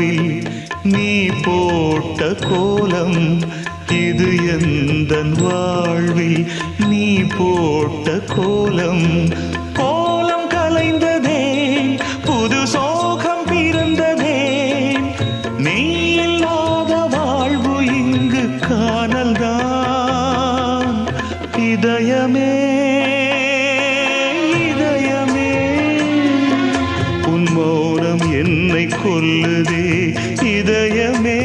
வாழ்வில் நீ போட்ட கோலம் இது எந்தன் வாழ்வில் நீ போட்ட கோலம் கோலம் கலைந்ததே புது சோகம் பிறந்ததே நீ இல்லாத வாழ்வு இங்கு காணல்தான் இதயமே இதயமே உன் மௌனம் என்னை கொல்லுதே இதயமே